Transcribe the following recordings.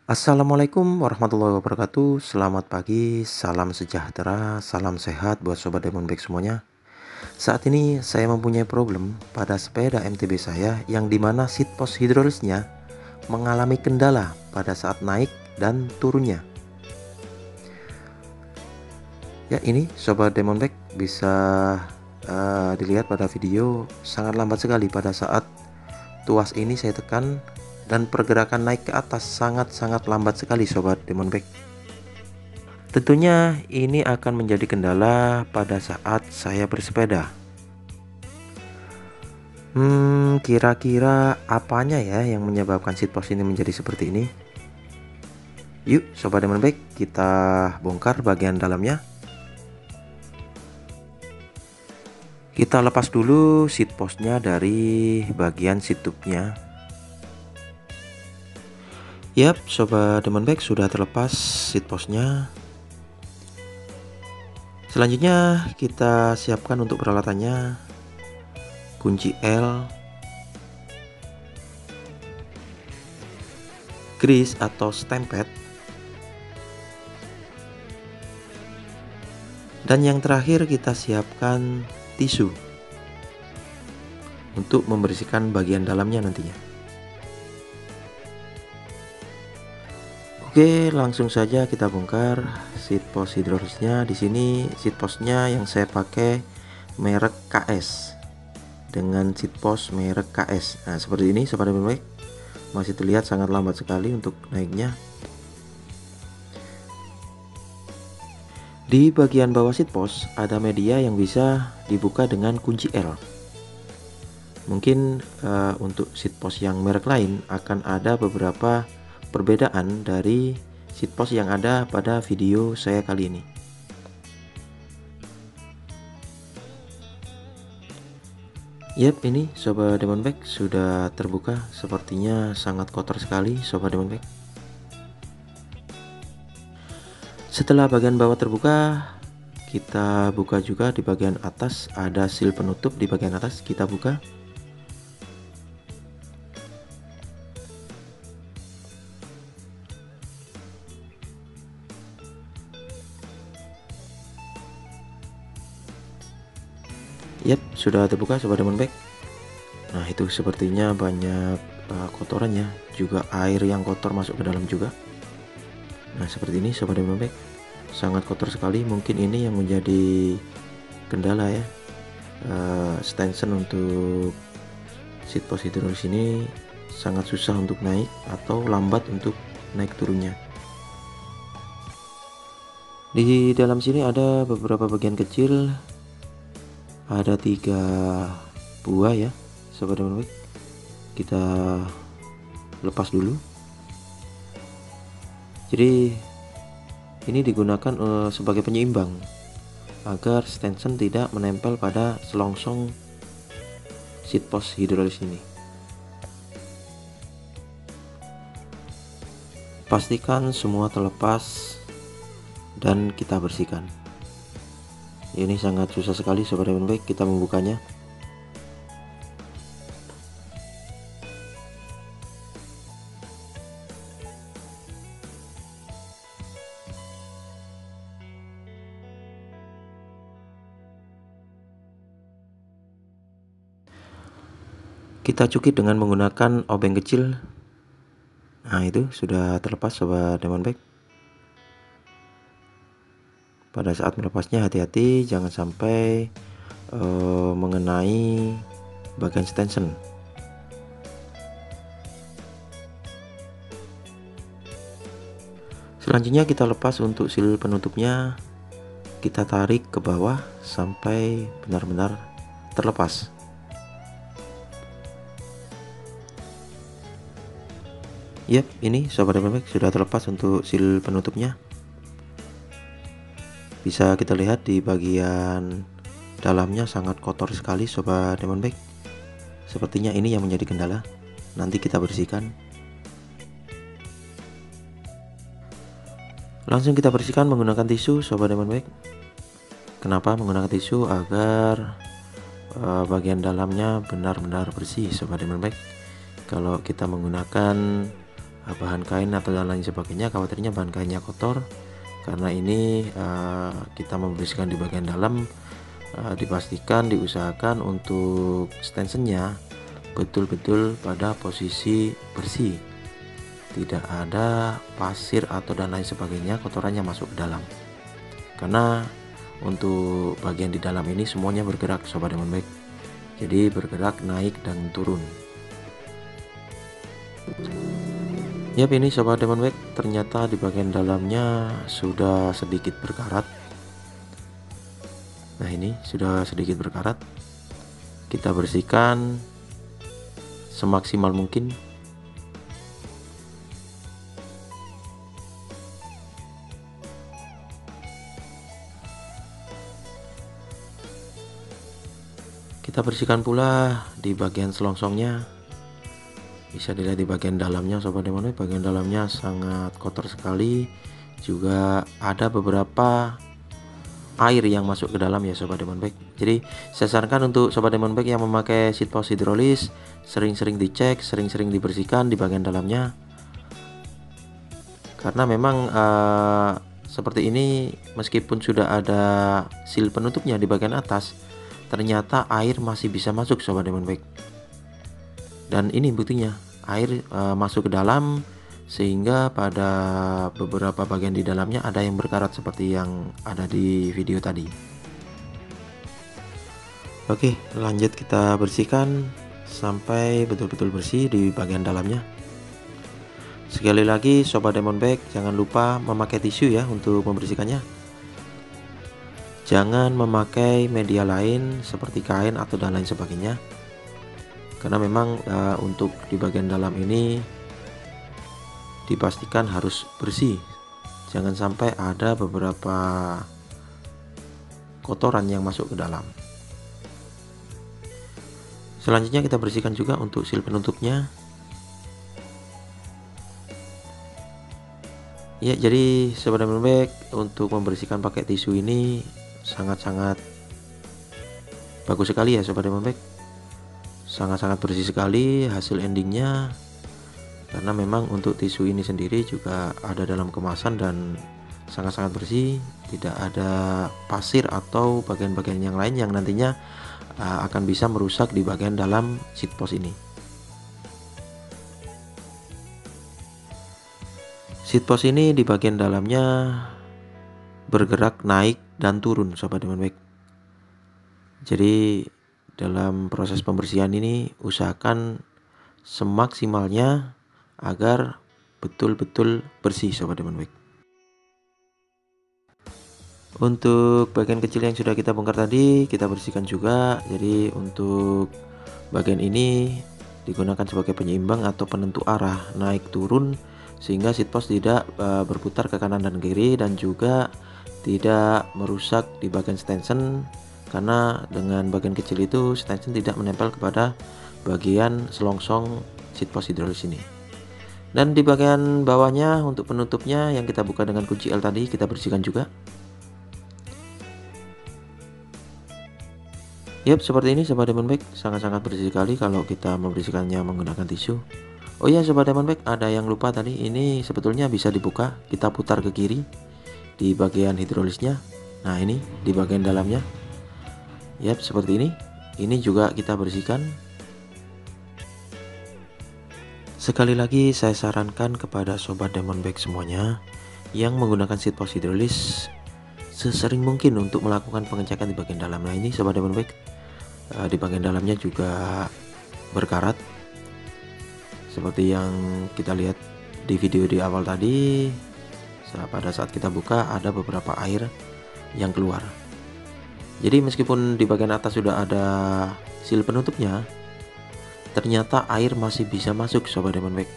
Assalamualaikum warahmatullahi wabarakatuh. Selamat pagi, salam sejahtera, salam sehat buat sobat Diamond Bike semuanya. Saat ini saya mempunyai problem pada sepeda MTB saya yang dimana seat post hidrolisnya mengalami kendala pada saat naik dan turunnya. Ya, ini sobat Diamond Bike bisa dilihat pada video sangat lambat sekali pada saat tuas ini saya tekan. Dan pergerakan naik ke atas sangat-sangat lambat sekali sobat Diamond Bike. Tentunya ini akan menjadi kendala pada saat saya bersepeda. Kira-kira apanya ya yang menyebabkan seat post ini menjadi seperti ini? Yuk sobat Diamond Bike, kita bongkar bagian dalamnya. Kita lepas dulu seat postnya dari bagian seat tube-nya. Yap, sobat Diamond Bike, sudah terlepas seat postnya. Selanjutnya kita siapkan untuk peralatannya kunci L, grease atau stempad, dan yang terakhir kita siapkan tisu untuk membersihkan bagian dalamnya nantinya. Oke, langsung saja kita bongkar seat post hidrolisnya. Di sini seat postnya yang saya pakai merek KS dengan seat post merek KS. Nah, seperti ini sobat Diamond Bike. Masih terlihat sangat lambat sekali untuk naiknya. Di bagian bawah seat post ada media yang bisa dibuka dengan kunci L. Mungkin untuk seat post yang merek lain akan ada beberapa perbedaan dari seat post yang ada pada video saya kali ini. Yap, ini sobat Diamond Bike sudah terbuka. Sepertinya sangat kotor sekali sobat Diamond Bike. Setelah bagian bawah terbuka, kita buka juga di bagian atas. Ada seal penutup di bagian atas, kita buka. Yap, sudah terbuka sobat Diamond Bike. Nah, itu sepertinya banyak kotoran ya, juga air yang kotor masuk ke dalam juga. Nah, seperti ini sobat Diamond Bike, sangat kotor sekali. Mungkin ini yang menjadi kendala ya. Stanson untuk seat post hidrolis ini sangat susah untuk naik atau lambat untuk naik turunnya. Di dalam sini ada beberapa bagian kecil. Ada 3 buah ya sobat Diamond Bike. Kita lepas dulu. Jadi ini digunakan sebagai penyeimbang agar stanson tidak menempel pada selongsong seat post hidrolis ini. Pastikan semua terlepas dan kita bersihkan. Ini sangat susah sekali sobat Diamond Bike kita membukanya. Kita cukit dengan menggunakan obeng kecil. Nah, itu sudah terlepas sobat Diamond Bike. Pada saat melepasnya hati-hati, jangan sampai mengenai bagian stanson. Selanjutnya kita lepas untuk seal penutupnya. Kita tarik ke bawah sampai benar-benar terlepas. Yap, ini sobat Diamond Bike sudah terlepas untuk seal penutupnya. Bisa kita lihat di bagian dalamnya sangat kotor sekali sobat Diamond Bike. Sepertinya ini yang menjadi kendala. nanti kita bersihkan. Langsung kita bersihkan menggunakan tisu Sobat Diamond Bag. Kenapa menggunakan tisu? Agar bagian dalamnya benar-benar bersih Sobat Diamond Bag. Kalau kita menggunakan bahan kain atau dan lain sebagainya, khawatirnya bahan kainnya kotor. Karena ini kita membersihkan di bagian dalam, diusahakan untuk stansennya betul-betul pada posisi bersih, tidak ada pasir atau dan lain sebagainya kotorannya masuk ke dalam. Karena untuk bagian di dalam ini semuanya bergerak Sobat Diamond Bag, jadi bergerak naik dan turun. Yap, ini Sobat Diamond Bag, ternyata di bagian dalamnya sudah sedikit berkarat. Nah, ini sudah sedikit berkarat. Kita bersihkan semaksimal mungkin. Kita bersihkan pula di bagian selongsongnya. Bisa dilihat di bagian dalamnya Sobat Diamond Bag, bagian dalamnya sangat kotor sekali. Juga ada beberapa air yang masuk ke dalam ya Sobat Diamond Bag. Jadi saya sarankan untuk Sobat Diamond Bag yang memakai seat post hidrolis, sering-sering dicek, sering-sering dibersihkan di bagian dalamnya. Karena memang seperti ini, meskipun sudah ada seal penutupnya di bagian atas, ternyata air masih bisa masuk Sobat Diamond Bag. Dan ini buktinya, air masuk ke dalam, sehingga pada beberapa bagian di dalamnya ada yang berkarat seperti yang ada di video tadi. Oke, lanjut kita bersihkan sampai betul-betul bersih di bagian dalamnya. Sekali lagi Sobat Diamond Bag, jangan lupa memakai tisu ya untuk membersihkannya. Jangan memakai media lain seperti kain atau dan lain sebagainya. Karena memang untuk di bagian dalam ini dipastikan harus bersih, jangan sampai ada beberapa kotoran yang masuk ke dalam. Selanjutnya kita bersihkan juga untuk seal penutupnya. Ya, jadi Sobat Diamond Bag, untuk membersihkan pakai tisu ini sangat-sangat bagus sekali ya Sobat Diamond Bag. Sangat-sangat bersih sekali hasil endingnya. Karena memang untuk tisu ini sendiri juga ada dalam kemasan dan sangat-sangat bersih, tidak ada pasir atau bagian-bagian yang lain yang nantinya akan bisa merusak di bagian dalam seat post ini. Seat post ini di bagian dalamnya bergerak naik dan turun Sobat Diamond Bag. Jadi dalam proses pembersihan ini usahakan semaksimalnya agar betul-betul bersih Sobat Diamond Bag. Untuk bagian kecil yang sudah kita bongkar tadi kita bersihkan juga. Jadi untuk bagian ini digunakan sebagai penyeimbang atau penentu arah naik turun, sehingga seat post tidak berputar ke kanan dan kiri, dan juga tidak merusak di bagian stanchion. Karena dengan bagian kecil itu stanchion tidak menempel kepada bagian selongsong seat post hidrolis ini. Dan di bagian bawahnya untuk penutupnya yang kita buka dengan kunci L tadi kita bersihkan juga. Yap, seperti ini Sobat Diamond Bag, sangat-sangat bersih sekali kalau kita membersihkannya menggunakan tisu. Oh iya Sobat Diamond Bag, ada yang lupa tadi, ini sebetulnya bisa dibuka, kita putar ke kiri di bagian hidrolisnya. Nah, ini di bagian dalamnya. Yap, seperti ini. Ini juga kita bersihkan. Sekali lagi saya sarankan kepada Sobat Diamond Bag semuanya yang menggunakan seat post hidrolis sesering mungkin untuk melakukan pengecekan di bagian dalam. Nah, ini Sobat Diamond Bag, di bagian dalamnya juga berkarat seperti yang kita lihat di video di awal tadi. Pada saat kita buka ada beberapa air yang keluar. Jadi meskipun di bagian atas sudah ada seal penutupnya, ternyata air masih bisa masuk Sobat Diamond Bag.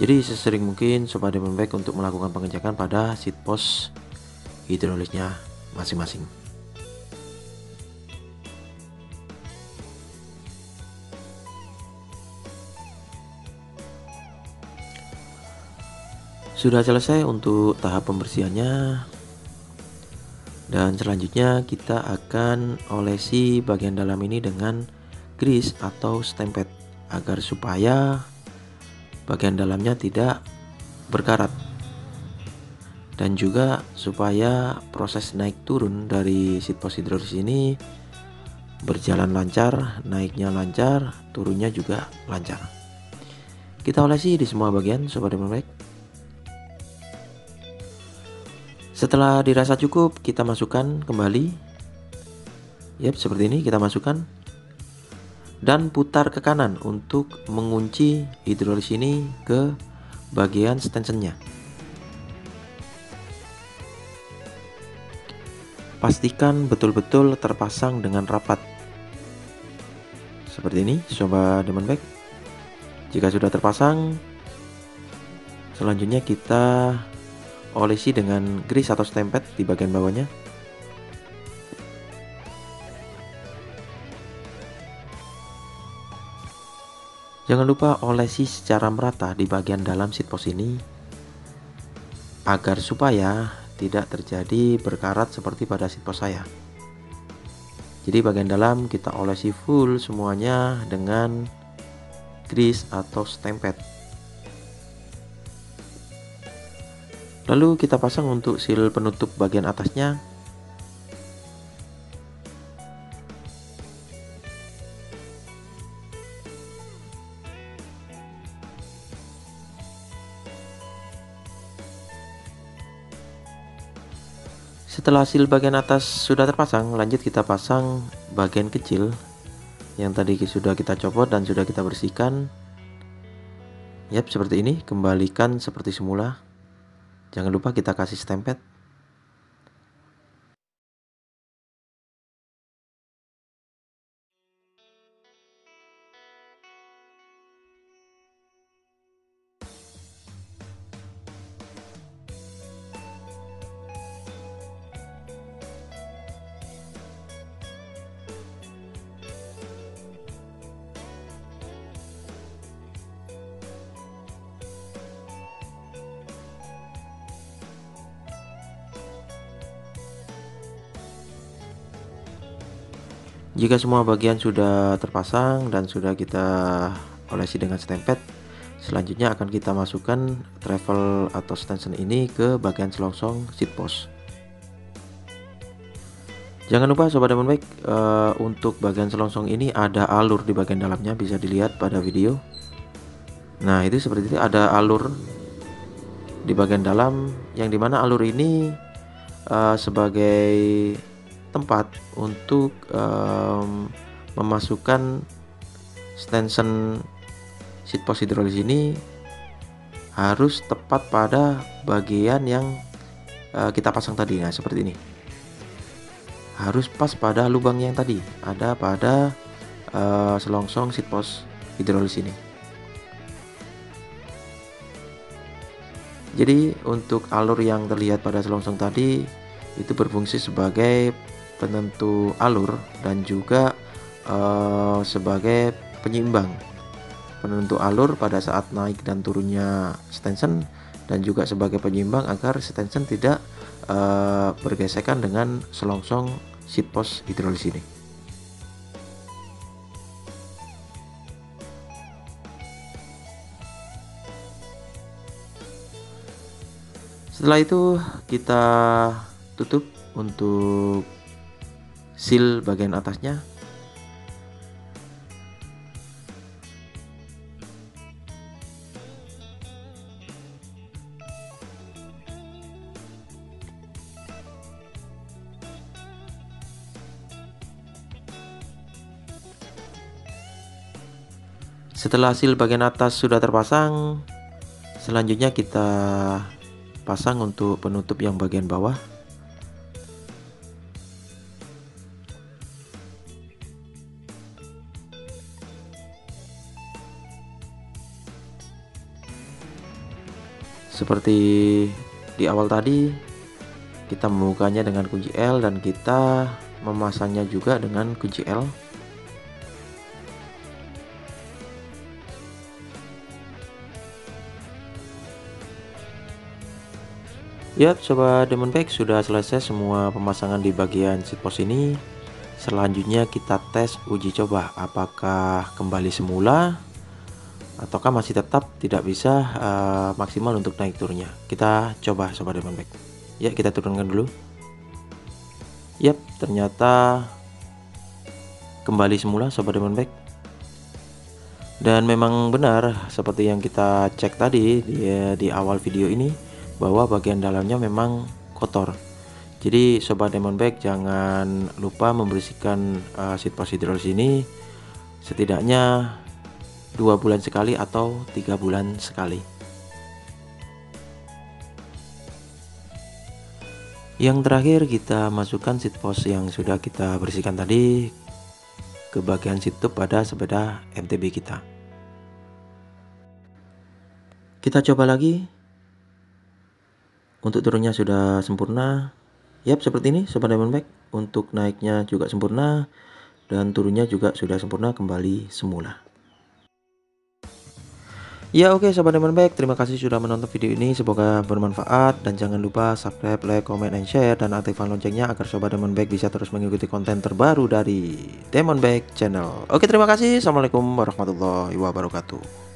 Jadi sesering mungkin Sobat Diamond Bag untuk melakukan pengecekan pada seat post hidrolisnya masing-masing. Sudah selesai untuk tahap pembersihannya, dan selanjutnya kita akan olesi bagian dalam ini dengan grease atau stemped agar supaya bagian dalamnya tidak berkarat, dan juga supaya proses naik turun dari seat post hidrolis ini berjalan lancar, naiknya lancar, turunnya juga lancar. Kita olesi di semua bagian sobat Diamond Bike. Setelah dirasa cukup, kita masukkan kembali. Yap, seperti ini kita masukkan dan putar ke kanan untuk mengunci hidrolis ini ke bagian stansionnya. Pastikan betul-betul terpasang dengan rapat. Seperti ini sobat Diamond Bike. Jika sudah terpasang, selanjutnya kita olesi dengan grease atau stemped di bagian bawahnya. Jangan lupa olesi secara merata di bagian dalam seat post ini agar supaya tidak terjadi berkarat seperti pada seat post saya. Jadi bagian dalam kita olesi full semuanya dengan grease atau stemped. Lalu kita pasang untuk seal penutup bagian atasnya. Setelah seal bagian atas sudah terpasang, lanjut kita pasang bagian kecil yang tadi sudah kita copot dan sudah kita bersihkan. Yap, seperti ini, kembalikan seperti semula. Jangan lupa kita kasih stemped. Jika semua bagian sudah terpasang dan sudah kita olesi dengan stemped, selanjutnya akan kita masukkan travel atau stanchion ini ke bagian selongsong seat post. Jangan lupa sobat Diamond Bike, untuk bagian selongsong ini ada alur di bagian dalamnya, bisa dilihat pada video. Nah, itu seperti itu, ada alur di bagian dalam yang dimana alur ini sebagai tempat untuk memasukkan stanchion seat post hidrolis ini harus tepat pada bagian yang kita pasang tadi. Nah, seperti ini, harus pas pada lubang yang tadi ada pada selongsong seat post hidrolis ini. Jadi untuk alur yang terlihat pada selongsong tadi itu berfungsi sebagai penentu alur dan juga sebagai penyeimbang, penentu alur pada saat naik dan turunnya stanchion, dan juga sebagai penyeimbang agar stanchion tidak bergesekan dengan selongsong seat post hidrolis ini. Setelah itu kita tutup untuk seal bagian atasnya. Setelah seal bagian atas sudah terpasang, selanjutnya kita pasang untuk penutup yang bagian bawah. Seperti di awal tadi, kita membukanya dengan kunci L dan kita memasangnya juga dengan kunci L. Yap, Sobat Diamondback, sudah selesai semua pemasangan di bagian seat post ini. Selanjutnya kita tes uji coba apakah kembali semula ataukah masih tetap tidak bisa maksimal untuk naik turunnya. Kita coba Sobat Diamondback. Ya, kita turunkan dulu. Yap, ternyata kembali semula Sobat Diamondback. Dan memang benar seperti yang kita cek tadi di awal video ini, bahwa bagian dalamnya memang kotor. Jadi Sobat Diamondback jangan lupa membersihkan seat post hidrolis ini setidaknya 2 bulan sekali atau 3 bulan sekali. Yang terakhir kita masukkan seat post yang sudah kita bersihkan tadi ke bagian seat tube pada sepeda MTB kita. Kita coba lagi. Untuk turunnya sudah sempurna. Yap, seperti ini Sobat Diamondback. Untuk naiknya juga sempurna dan turunnya juga sudah sempurna kembali semula. Ya oke Sobat Diamondback, terima kasih sudah menonton video ini, semoga bermanfaat dan jangan lupa subscribe, like, comment, and share dan aktifkan loncengnya agar Sobat Diamondback bisa terus mengikuti konten terbaru dari Diamondback Channel. Oke, terima kasih. Assalamualaikum warahmatullahi wabarakatuh.